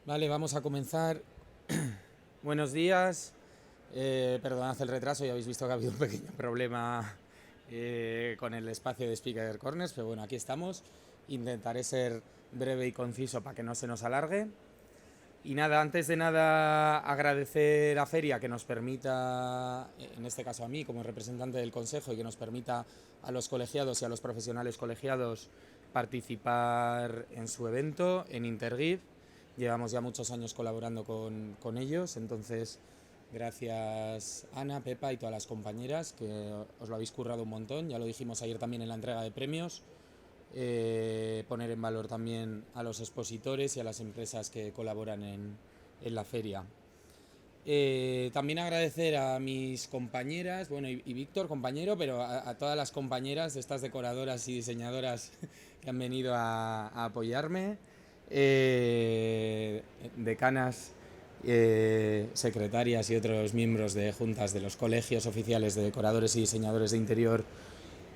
Vale, vamos a comenzar. Buenos días. Perdonad el retraso, ya habéis visto que ha habido un pequeño problema con el espacio de Speaker Corners, pero bueno, aquí estamos. Intentaré ser breve y conciso para que no se nos alargue. Y nada, antes de nada agradecer a Feria que nos permita, en este caso a mí como representante del Consejo, y que nos permita a los colegiados y a los profesionales colegiados participar en su evento, en Intergiv. Llevamos ya muchos años colaborando con ellos, entonces gracias Ana, Pepa y todas las compañeras que os lo habéis currado un montón, ya lo dijimos ayer también en la entrega de premios. Poner en valor también a los expositores y a las empresas que colaboran en la feria. También agradecer a mis compañeras, bueno, y Víctor, compañero, pero a todas las compañeras, estas decoradoras y diseñadoras que han venido a apoyarme, decanas, secretarias y otros miembros de juntas de los colegios oficiales de decoradores y diseñadores de interior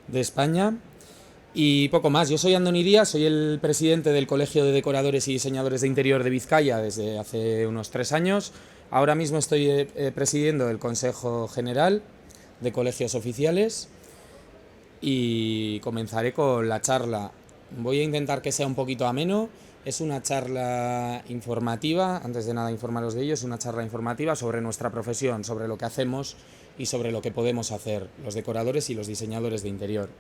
de España. Y poco más, yo soy Andoni Díaz, soy el presidente del Colegio de Decoradores y Diseñadores de Interior de Vizcaya desde hace unos 3 años. Ahora mismo estoy presidiendo el Consejo General de Colegios Oficiales y comenzaré con la charla. Voy a intentar que sea un poquito ameno. Es una charla informativa, antes de nada informaros de ello, es una charla informativa sobre nuestra profesión, sobre lo que hacemos y sobre lo que podemos hacer los decoradores y los diseñadores de interior.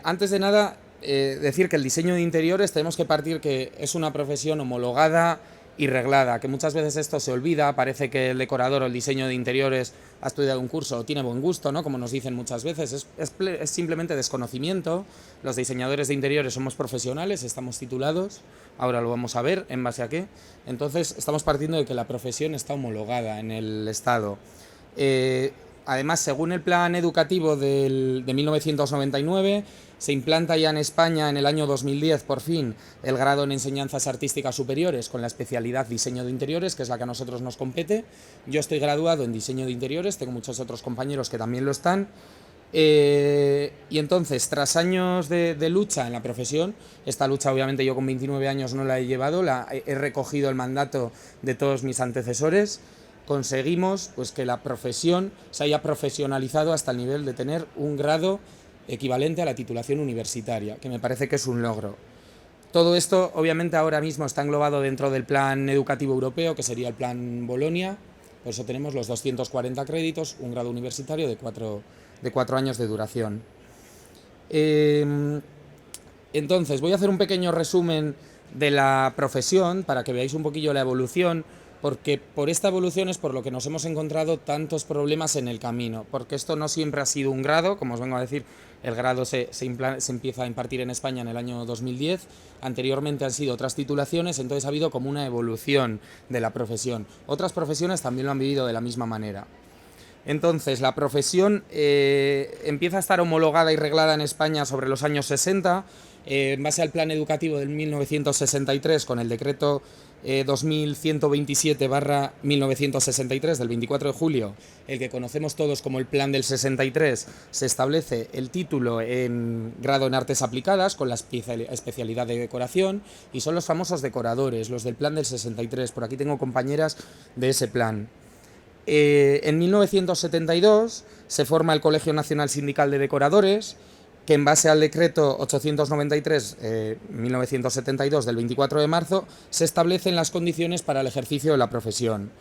Antes de nada, decir que el diseño de interiores tenemos que partir que es una profesión homologada y reglada, que muchas veces esto se olvida, parece que el decorador o el diseño de interiores ha estudiado un curso o tiene buen gusto, ¿no? Como nos dicen muchas veces, es simplemente desconocimiento. Los diseñadores de interiores somos profesionales, estamos titulados, ahora lo vamos a ver en base a qué. Entonces estamos partiendo de que la profesión está homologada en el Estado. Además, según el plan educativo de 1999, se implanta ya en España en el año 2010, por fin, el grado en enseñanzas artísticas superiores con la especialidad diseño de interiores, que es la que a nosotros nos compete. Yo estoy graduado en diseño de interiores, tengo muchos otros compañeros que también lo están. Y entonces, tras años de lucha en la profesión, esta lucha obviamente yo con 29 años no la he llevado, he recogido el mandato de todos mis antecesores, conseguimos pues que la profesión se haya profesionalizado hasta el nivel de tener un grado equivalente a la titulación universitaria, que me parece que es un logro. Todo esto obviamente ahora mismo está englobado dentro del plan educativo europeo, que sería el plan Bolonia, por eso tenemos los 240 créditos, un grado universitario de 4 años de duración. Entonces voy a hacer un pequeño resumen de la profesión para que veáis un poquillo la evolución, porque por esta evolución es por lo que nos hemos encontrado tantos problemas en el camino, porque esto no siempre ha sido un grado, como os vengo a decir, el grado se empieza a impartir en España en el año 2010, anteriormente han sido otras titulaciones, entonces ha habido como una evolución de la profesión. Otras profesiones también lo han vivido de la misma manera. Entonces, la profesión empieza a estar homologada y reglada en España sobre los años 60, en base al plan educativo del 1963, con el decreto 2127/1963 del 24 de julio, el que conocemos todos como el Plan del 63, se establece el título en grado en artes aplicadas con la especialidad de decoración, y son los famosos decoradores, los del Plan del 63. Por aquí tengo compañeras de ese plan. En 1972 se forma el Colegio Nacional Sindical de Decoradores, que en base al decreto 893-1972 del 24 de marzo se establecen las condiciones para el ejercicio de la profesión.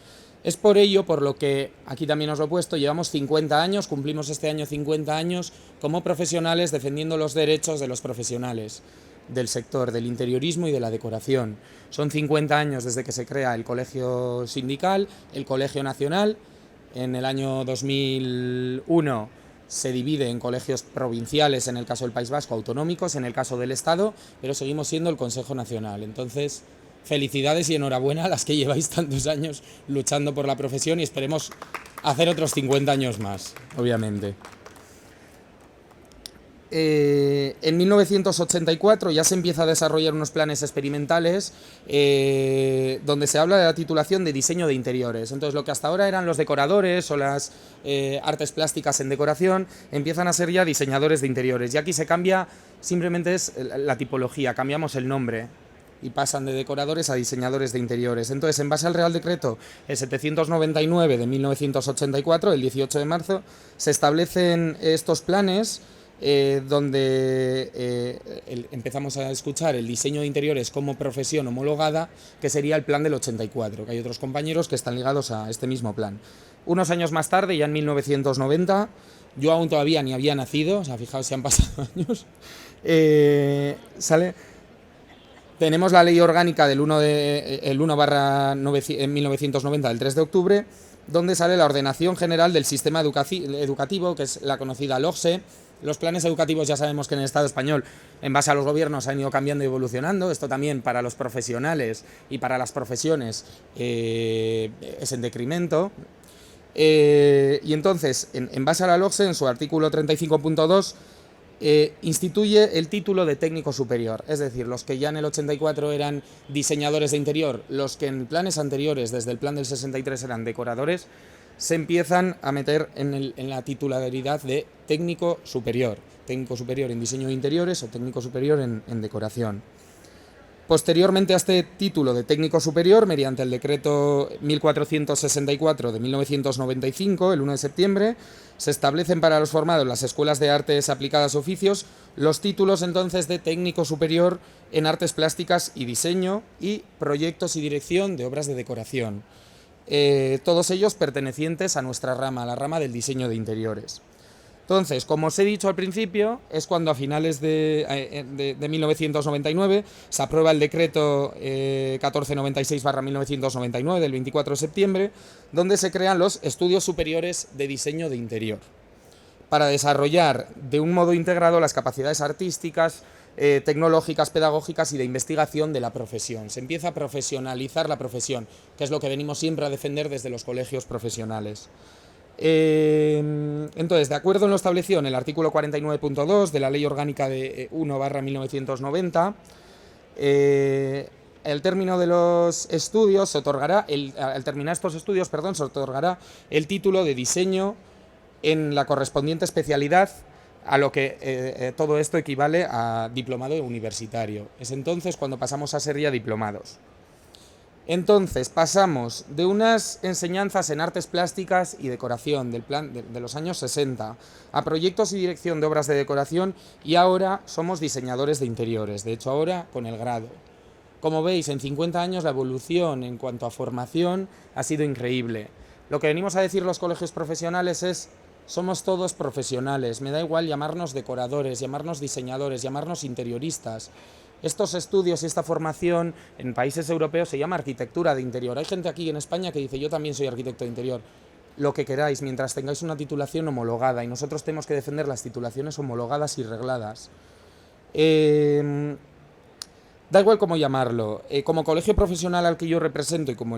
Es por ello por lo que, aquí también os lo he puesto, llevamos 50 años, cumplimos este año 50 años como profesionales defendiendo los derechos de los profesionales del sector del interiorismo y de la decoración. Son 50 años desde que se crea el colegio sindical, el colegio nacional. En el año 2001 se divide en colegios provinciales, en el caso del País Vasco, autonómicos, en el caso del Estado, pero seguimos siendo el Consejo Nacional. Entonces, felicidades y enhorabuena a las que lleváis tantos años luchando por la profesión, y esperemos hacer otros 50 años más, obviamente. En 1984 ya se empieza a desarrollar unos planes experimentales donde se habla de la titulación de diseño de interiores. Entonces, lo que hasta ahora eran los decoradores o las artes plásticas en decoración empiezan a ser ya diseñadores de interiores. Y aquí se cambia, simplemente es la tipología, cambiamos el nombre y pasan de decoradores a diseñadores de interiores. Entonces, en base al Real Decreto 799 de 1984, el 18 de marzo, se establecen estos planes donde empezamos a escuchar el diseño de interiores como profesión homologada, que sería el plan del 84, que hay otros compañeros que están ligados a este mismo plan. Unos años más tarde, ya en 1990, yo aún todavía ni había nacido, o sea, fijaos si han pasado años, tenemos la ley orgánica del 1/1990 del 3 de octubre, donde sale la ordenación general del sistema educativo, que es la conocida LOGSE. Los planes educativos ya sabemos que en el Estado español, en base a los gobiernos, han ido cambiando y evolucionando. Esto también para los profesionales y para las profesiones es en decremento. Y entonces, en base a la LOGSE, en su artículo 35.2, instituye el título de técnico superior. Es decir, los que ya en el 84 eran diseñadores de interior, los que en planes anteriores, desde el plan del 63, eran decoradores, se empiezan a meter en la titularidad de técnico superior en diseño de interiores o técnico superior en decoración. Posteriormente a este título de técnico superior, mediante el decreto 1464 de 1995, el 1 de septiembre, se establecen para los formados en las escuelas de artes aplicadas oficios los títulos entonces de técnico superior en artes plásticas y diseño y proyectos y dirección de obras de decoración. Todos ellos pertenecientes a nuestra rama, a la rama del diseño de interiores. Entonces, como os he dicho al principio, es cuando a finales de 1999 se aprueba el decreto 1496/1999 del 24 de septiembre, donde se crean los estudios superiores de diseño de interior, para desarrollar de un modo integrado las capacidades artísticas, tecnológicas, pedagógicas y de investigación de la profesión. Se empieza a profesionalizar la profesión, que es lo que venimos siempre a defender desde los colegios profesionales. Entonces, de acuerdo en lo establecido en el artículo 49.2 de la Ley Orgánica de 1/1990, el término de los estudios se otorgará, al terminar estos estudios, se otorgará el título de diseño en la correspondiente especialidad, a lo que todo esto equivale a diplomado universitario. Es entonces cuando pasamos a ser ya diplomados. Entonces pasamos de unas enseñanzas en artes plásticas y decoración del plan de los años 60 a proyectos y dirección de obras de decoración, y ahora somos diseñadores de interiores, de hecho ahora con el grado. Como veis, en 50 años la evolución en cuanto a formación ha sido increíble. Lo que venimos a decir los colegios profesionales es: somos todos profesionales, me da igual llamarnos decoradores, llamarnos diseñadores, llamarnos interioristas. Estos estudios y esta formación en países europeos se llama arquitectura de interior. Hay gente aquí en España que dice: yo también soy arquitecto de interior. Lo que queráis, mientras tengáis una titulación homologada, y nosotros tenemos que defender las titulaciones homologadas y regladas. Da igual cómo llamarlo. Como colegio profesional al que yo represento y como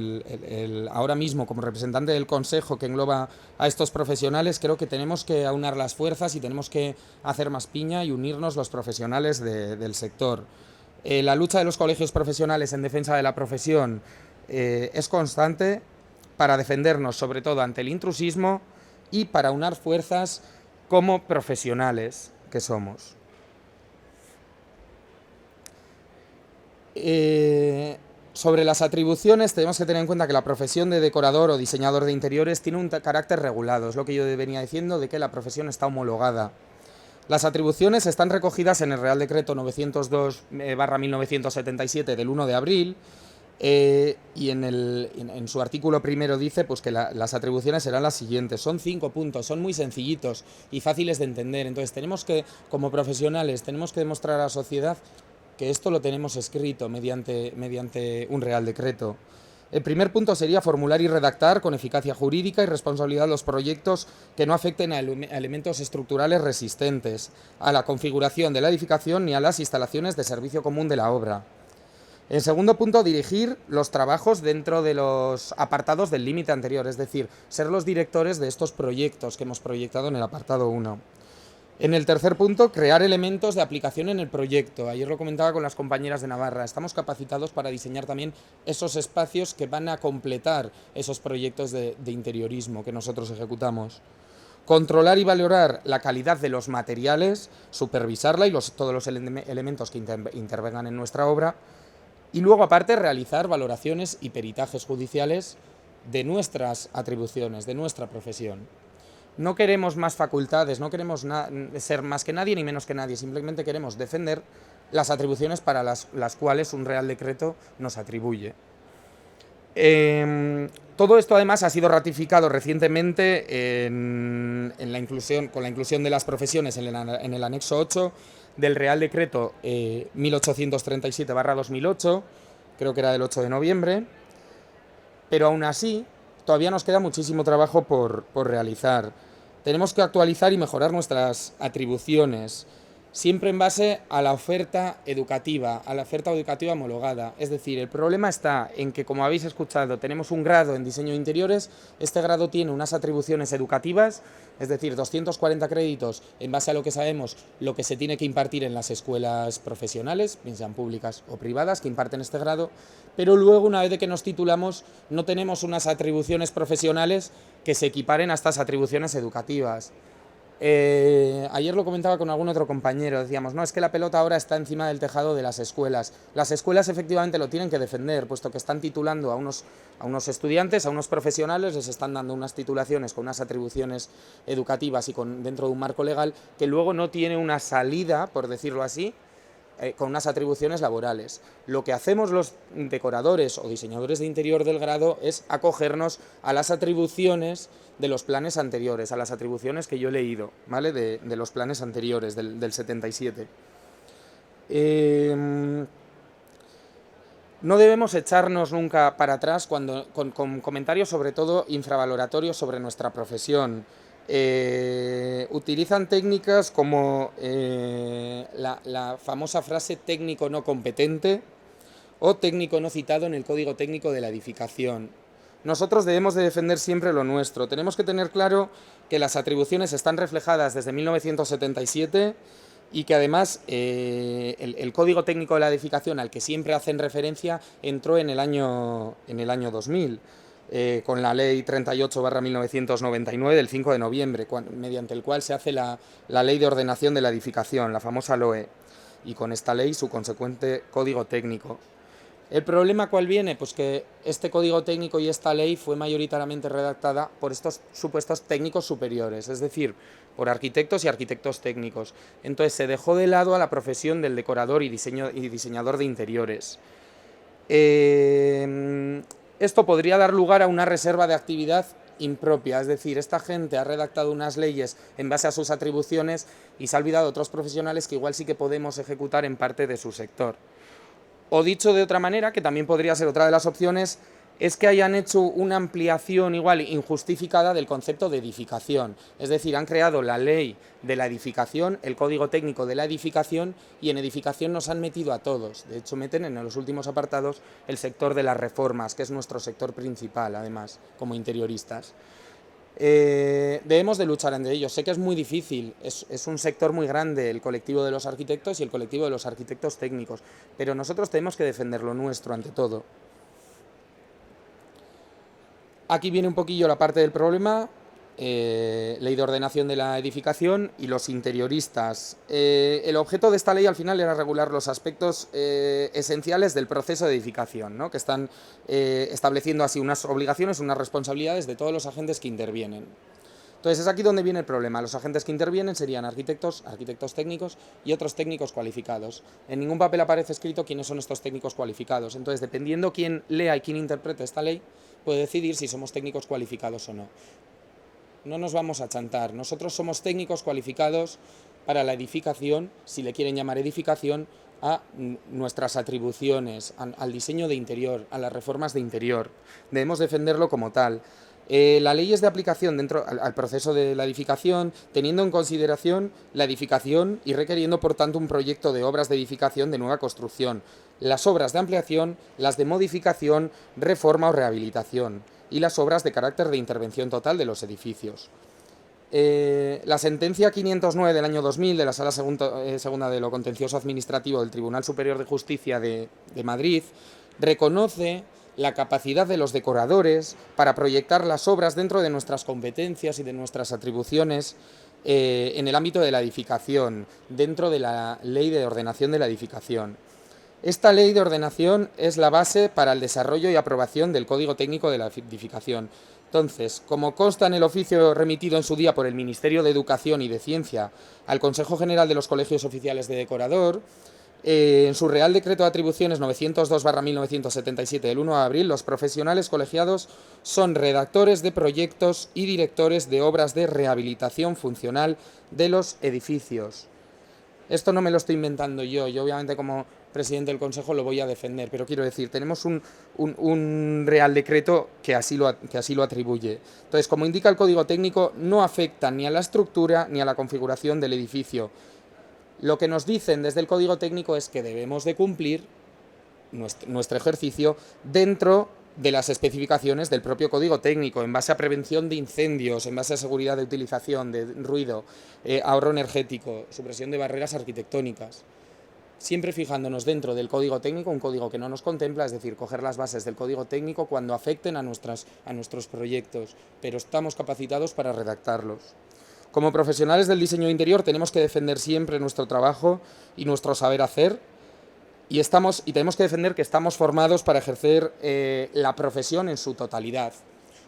ahora mismo como representante del consejo que engloba a estos profesionales, creo que tenemos que aunar las fuerzas y tenemos que hacer más piña y unirnos los profesionales del sector. La lucha de los colegios profesionales en defensa de la profesión es constante, para defendernos sobre todo ante el intrusismo y para aunar fuerzas como profesionales que somos. Sobre las atribuciones, tenemos que tener en cuenta que la profesión de decorador o diseñador de interiores tiene un carácter regulado. Es lo que yo venía diciendo, de que la profesión está homologada. Las atribuciones están recogidas en el Real Decreto 902/1977 del 1 de abril, y en su artículo primero dice pues que las atribuciones serán las siguientes. Son 5 puntos, son muy sencillitos y fáciles de entender. Entonces tenemos que, como profesionales, tenemos que demostrar a la sociedad que esto lo tenemos escrito mediante un Real Decreto. El primer punto sería formular y redactar con eficacia jurídica y responsabilidad los proyectos que no afecten a elementos estructurales resistentes, a la configuración de la edificación ni a las instalaciones de servicio común de la obra. En segundo punto, dirigir los trabajos dentro de los apartados del límite anterior, es decir, ser los directores de estos proyectos que hemos proyectado en el apartado 1. En el tercer punto, crear elementos de aplicación en el proyecto. Ayer lo comentaba con las compañeras de Navarra. Estamos capacitados para diseñar también esos espacios que van a completar esos proyectos de interiorismo que nosotros ejecutamos. Controlar y valorar la calidad de los materiales, supervisarla y todos los elementos que intervengan en nuestra obra. Y luego, aparte, realizar valoraciones y peritajes judiciales de nuestras atribuciones, de nuestra profesión. No queremos más facultades, no queremos ser más que nadie ni menos que nadie, simplemente queremos defender las atribuciones para las cuales un Real Decreto nos atribuye. Todo esto además ha sido ratificado recientemente con la inclusión de las profesiones en el anexo 8 del Real Decreto 1837/2008, creo que era del 8 de noviembre, pero aún así todavía nos queda muchísimo trabajo por realizar. Tenemos que actualizar y mejorar nuestras atribuciones, siempre en base a la oferta educativa homologada. Es decir, el problema está en que, como habéis escuchado, tenemos un grado en diseño de interiores. Este grado tiene unas atribuciones educativas, es decir, 240 créditos en base a lo que sabemos, lo que se tiene que impartir en las escuelas profesionales, bien sean públicas o privadas, que imparten este grado, pero luego, una vez de que nos titulamos, no tenemos unas atribuciones profesionales que se equiparen a estas atribuciones educativas. Ayer lo comentaba con algún otro compañero, decíamos, no, es que la pelota ahora está encima del tejado de las escuelas. Las escuelas efectivamente lo tienen que defender, puesto que están titulando a unos estudiantes, a unos profesionales, les están dando unas titulaciones con unas atribuciones educativas y dentro de un marco legal que luego no tiene una salida, por decirlo así, con unas atribuciones laborales. Lo que hacemos los decoradores o diseñadores de interior del grado es acogernos a las atribuciones de los planes anteriores, a las atribuciones que yo he leído, ¿vale? De los planes anteriores, del 77. No debemos echarnos nunca para atrás con comentarios, sobre todo infravaloratorios, sobre nuestra profesión. Utilizan técnicas como la famosa frase técnico no competente o técnico no citado en el Código Técnico de la Edificación. Nosotros debemos de defender siempre lo nuestro. Tenemos que tener claro que las atribuciones están reflejadas desde 1977 y que además el Código Técnico de la Edificación, al que siempre hacen referencia, entró en el año 2000. Con la Ley 38/1999 del 5 de noviembre, mediante el cual se hace la Ley de Ordenación de la Edificación, la famosa LOE, y con esta ley su consecuente Código Técnico. ¿El problema cuál viene? Pues que este Código Técnico y esta ley fue mayoritariamente redactada por estos supuestos técnicos superiores, es decir, por arquitectos y arquitectos técnicos. Entonces se dejó de lado a la profesión del decorador y diseñador de interiores. Esto podría dar lugar a una reserva de actividad impropia, es decir, esta gente ha redactado unas leyes en base a sus atribuciones y se ha olvidado de otros profesionales que igual sí que podemos ejecutar en parte de su sector. O dicho de otra manera, que también podría ser otra de las opciones, es que hayan hecho una ampliación igual injustificada del concepto de edificación. Es decir, han creado la ley de la edificación, el Código Técnico de la Edificación, y en edificación nos han metido a todos. De hecho, meten en los últimos apartados el sector de las reformas, que es nuestro sector principal, además, como interioristas. Debemos de luchar entre ellos. Sé que es muy difícil, es un sector muy grande el colectivo de los arquitectos y el colectivo de los arquitectos técnicos, pero nosotros tenemos que defender lo nuestro ante todo. Aquí viene un poquillo la parte del problema, ley de ordenación de la edificación y los interioristas. El objeto de esta ley al final era regular los aspectos esenciales del proceso de edificación, ¿no? Que están estableciendo así unas obligaciones, unas responsabilidades de todos los agentes que intervienen. Entonces es aquí donde viene el problema. Los agentes que intervienen serían arquitectos, arquitectos técnicos y otros técnicos cualificados. En ningún papel aparece escrito quiénes son estos técnicos cualificados. Entonces, dependiendo quién lea y quién interprete esta ley, puede decidir si somos técnicos cualificados o no. No nos vamos a chantar. Nosotros somos técnicos cualificados para la edificación, si le quieren llamar edificación, a nuestras atribuciones, al diseño de interior, a las reformas de interior. Debemos defenderlo como tal. La ley es de aplicación al proceso de la edificación, teniendo en consideración la edificación y requiriendo, por tanto, un proyecto de obras de edificación de nueva construcción, las obras de ampliación, las de modificación, reforma o rehabilitación, y las obras de carácter de intervención total de los edificios. La sentencia 509 del año 2000 de la Sala Segunda de lo Contencioso Administrativo del Tribunal Superior de Justicia de Madrid reconoce la capacidad de los decoradores para proyectar las obras dentro de nuestras competencias y de nuestras atribuciones en el ámbito de la edificación, dentro de la Ley de Ordenación de la Edificación. Esta ley de ordenación es la base para el desarrollo y aprobación del Código Técnico de la Edificación. Entonces, como consta en el oficio remitido en su día por el Ministerio de Educación y de Ciencia al Consejo General de los Colegios Oficiales de Decorador, en su Real Decreto de Atribuciones 902/1977 del 1 de abril, los profesionales colegiados son redactores de proyectos y directores de obras de rehabilitación funcional de los edificios. Esto no me lo estoy inventando yo obviamente como presidente del Consejo lo voy a defender, pero quiero decir, tenemos un Real Decreto que así lo atribuye. Entonces, como indica el Código Técnico, no afecta ni a la estructura ni a la configuración del edificio. Lo que nos dicen desde el Código Técnico es que debemos de cumplir nuestro ejercicio dentro de las especificaciones del propio Código Técnico, en base a prevención de incendios, en base a seguridad de utilización, de ruido, ahorro energético, supresión de barreras arquitectónicas. Siempre fijándonos dentro del Código Técnico, un código que no nos contempla, es decir, coger las bases del Código Técnico cuando afecten a nuestros proyectos, pero estamos capacitados para redactarlos. Como profesionales del diseño interior tenemos que defender siempre nuestro trabajo y nuestro saber hacer y tenemos que defender que estamos formados para ejercer la profesión en su totalidad.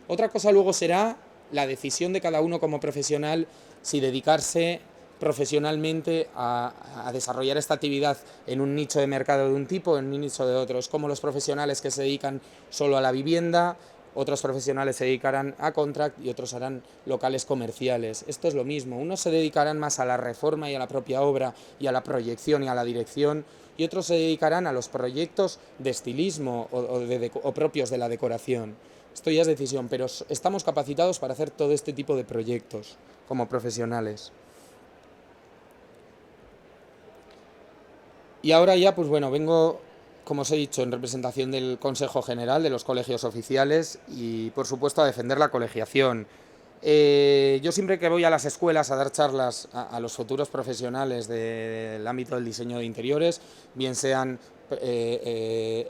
Otra cosa luego será la decisión de cada uno como profesional si dedicarse profesionalmente a desarrollar esta actividad en un nicho de mercado de un tipo, en un nicho de otro. Es como los profesionales que se dedican solo a la vivienda, otros profesionales se dedicarán a contract y otros harán locales comerciales. Esto es lo mismo, unos se dedicarán más a la reforma y a la propia obra y a la proyección y a la dirección, y otros se dedicarán a los proyectos de estilismo o propios de la decoración. Esto ya es decisión, pero estamos capacitados para hacer todo este tipo de proyectos como profesionales. Y ahora ya, pues bueno, vengo, como os he dicho, en representación del Consejo General de los Colegios Oficiales y, por supuesto, a defender la colegiación. Yo siempre que voy a las escuelas a dar charlas a los futuros profesionales del ámbito del diseño de interiores, bien sean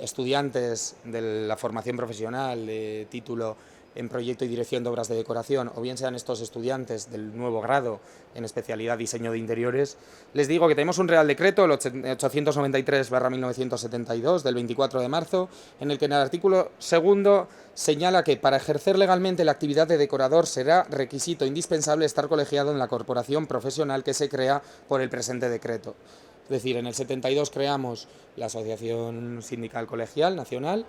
estudiantes de la formación profesional de título en proyecto y dirección de obras de decoración, o bien sean estos estudiantes del nuevo grado en especialidad diseño de interiores, les digo que tenemos un Real Decreto, el 893/1972, del 24 de marzo, en el que en el artículo 2 señala que para ejercer legalmente la actividad de decorador será requisito indispensable estar colegiado en la corporación profesional que se crea por el presente decreto. Es decir, en el 72 creamos la Asociación Sindical Colegial Nacional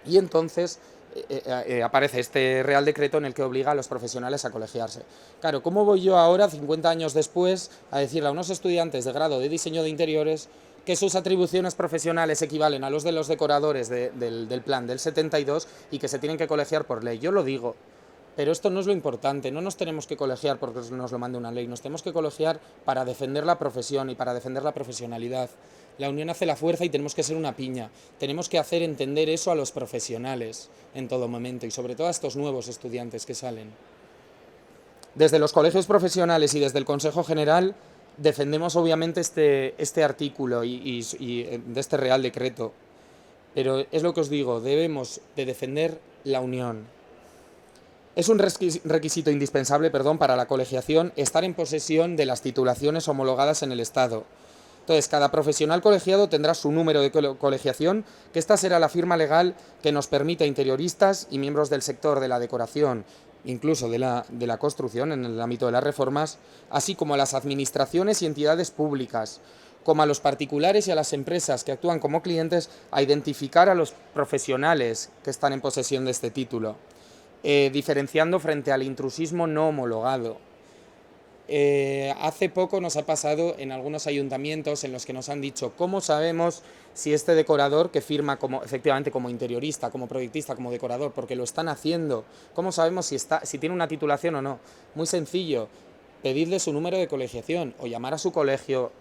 y entonces aparece este Real Decreto en el que obliga a los profesionales a colegiarse. Claro, ¿cómo voy yo ahora, 50 años después, a decirle a unos estudiantes de grado de diseño de interiores que sus atribuciones profesionales equivalen a los de los decoradores del plan del 72 y que se tienen que colegiar por ley? Yo lo digo, pero esto no es lo importante, no nos tenemos que colegiar porque nos lo mande una ley, nos tenemos que colegiar para defender la profesión y para defender la profesionalidad. La unión hace la fuerza y tenemos que ser una piña. Tenemos que hacer entender eso a los profesionales en todo momento y sobre todo a estos nuevos estudiantes que salen. Desde los colegios profesionales y desde el Consejo General defendemos obviamente este artículo y de este Real Decreto. Pero es lo que os digo, debemos de defender la unión. Es un requisito indispensable, para la colegiación estar en posesión de las titulaciones homologadas en el Estado. Entonces, cada profesional colegiado tendrá su número de colegiación, que esta será la firma legal que nos permite a interioristas y miembros del sector de la decoración, incluso de la construcción en el ámbito de las reformas, así como a las administraciones y entidades públicas, como a los particulares y a las empresas que actúan como clientes, a identificar a los profesionales que están en posesión de este título, diferenciando frente al intrusismo no homologado. Hace poco nos ha pasado en algunos ayuntamientos en los que nos han dicho ¿cómo sabemos si este decorador que firma efectivamente como interiorista, como proyectista, como decorador, porque lo están haciendo, cómo sabemos si tiene una titulación o no? Muy sencillo, pedirle su número de colegiación o llamar a su colegio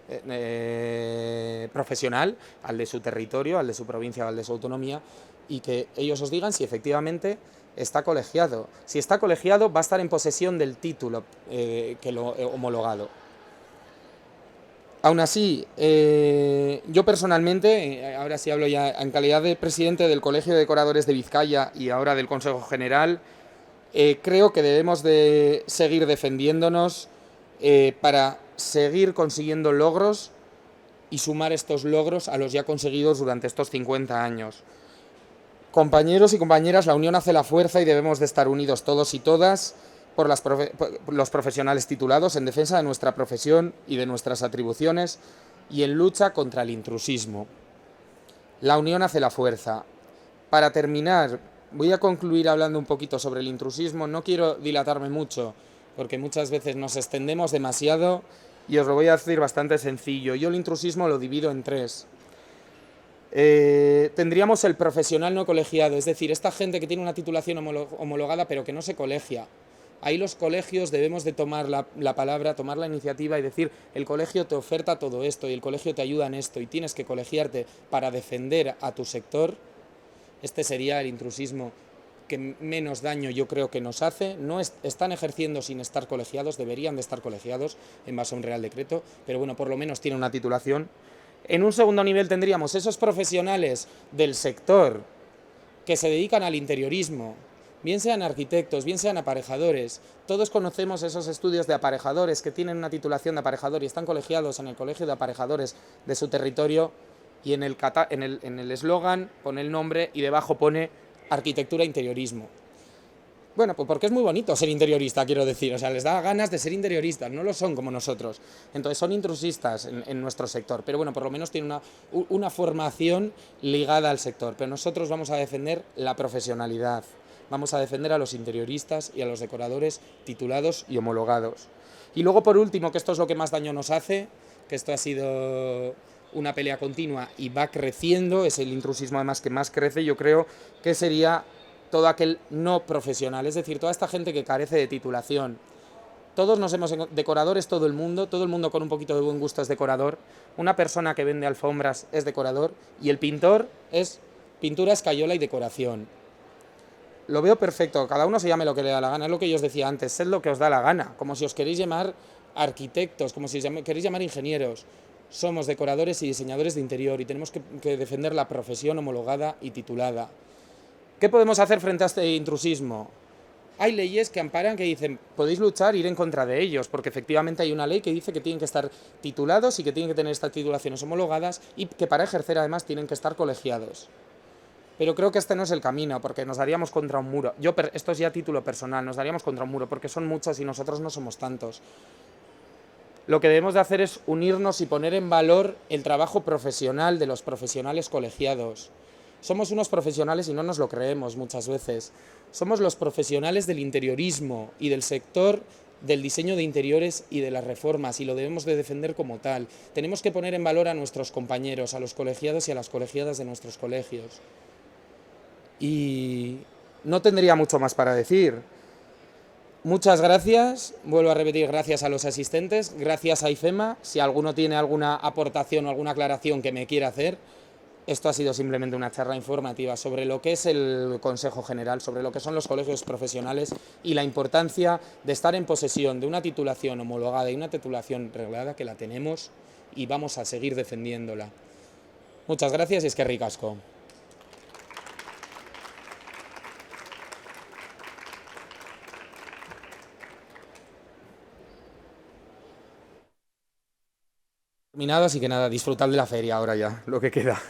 profesional, al de su territorio, al de su provincia o al de su autonomía, y que ellos os digan si efectivamente está colegiado. Si está colegiado, va a estar en posesión del título homologado. Aún así, yo personalmente, ahora sí hablo ya en calidad de presidente del Colegio de Decoradores de Vizcaya y ahora del Consejo General, creo que debemos de seguir defendiéndonos para seguir consiguiendo logros y sumar estos logros a los ya conseguidos durante estos 50 años. Compañeros y compañeras, la unión hace la fuerza y debemos de estar unidos todos y todas por los profesionales titulados en defensa de nuestra profesión y de nuestras atribuciones y en lucha contra el intrusismo. La unión hace la fuerza. Para terminar, voy a concluir hablando un poquito sobre el intrusismo. No quiero dilatarme mucho, porque muchas veces nos extendemos demasiado y os lo voy a decir bastante sencillo. Yo el intrusismo lo divido en tres. Tendríamos el profesional no colegiado, es decir, esta gente que tiene una titulación homologada pero que no se colegia. Ahí los colegios debemos de tomar la palabra, tomar la iniciativa y decir, el colegio te oferta todo esto y el colegio te ayuda en esto y tienes que colegiarte para defender a tu sector. Este sería el intrusismo que menos daño yo creo que nos hace. No están ejerciendo sin estar colegiados, deberían de estar colegiados en base a un Real Decreto, pero bueno, por lo menos tienen una titulación. En un segundo nivel tendríamos esos profesionales del sector que se dedican al interiorismo, bien sean arquitectos, bien sean aparejadores. Todos conocemos esos estudios de aparejadores que tienen una titulación de aparejador y están colegiados en el colegio de aparejadores de su territorio y en el eslogan pone el nombre y debajo pone arquitectura e interiorismo. Bueno, pues porque es muy bonito ser interiorista, quiero decir, o sea, les da ganas de ser interioristas, no lo son como nosotros. Entonces son intrusistas en nuestro sector, pero bueno, por lo menos tienen una formación ligada al sector. Pero nosotros vamos a defender la profesionalidad, vamos a defender a los interioristas y a los decoradores titulados y homologados. Y luego, por último, que esto es lo que más daño nos hace, que esto ha sido una pelea continua y va creciendo, es el intrusismo además que más crece, yo creo que sería todo aquel no profesional, es decir, toda esta gente que carece de titulación. Todos nos hemos... Decorador es todo el mundo con un poquito de buen gusto es decorador, una persona que vende alfombras es decorador y el pintor es pintura, escayola y decoración. Lo veo perfecto, cada uno se llame lo que le da la gana, es lo que yo os decía antes, sed lo que os da la gana, como si os queréis llamar arquitectos, como si os queréis llamar ingenieros. Somos decoradores y diseñadores de interior y tenemos que defender la profesión homologada y titulada. ¿Qué podemos hacer frente a este intrusismo? Hay leyes que amparan, que dicen, podéis luchar, ir en contra de ellos, porque efectivamente hay una ley que dice que tienen que estar titulados y que tienen que tener estas titulaciones homologadas y que para ejercer además tienen que estar colegiados. Pero creo que este no es el camino, porque nos daríamos contra un muro. Esto es ya título personal, nos daríamos contra un muro, porque son muchos y nosotros no somos tantos. Lo que debemos de hacer es unirnos y poner en valor el trabajo profesional de los profesionales colegiados. Somos unos profesionales y no nos lo creemos muchas veces. Somos los profesionales del interiorismo y del sector del diseño de interiores y de las reformas y lo debemos de defender como tal. Tenemos que poner en valor a nuestros compañeros, a los colegiados y a las colegiadas de nuestros colegios. Y no tendría mucho más para decir. Muchas gracias, vuelvo a repetir, gracias a los asistentes, gracias a IFEMA. Si alguno tiene alguna aportación o alguna aclaración que me quiera hacer, esto ha sido simplemente una charla informativa sobre lo que es el Consejo General, sobre lo que son los colegios profesionales y la importancia de estar en posesión de una titulación homologada y una titulación reglada, que la tenemos y vamos a seguir defendiéndola. Muchas gracias y es que ricasco. Terminado, así que nada, disfrutad de la feria ahora ya, lo que queda.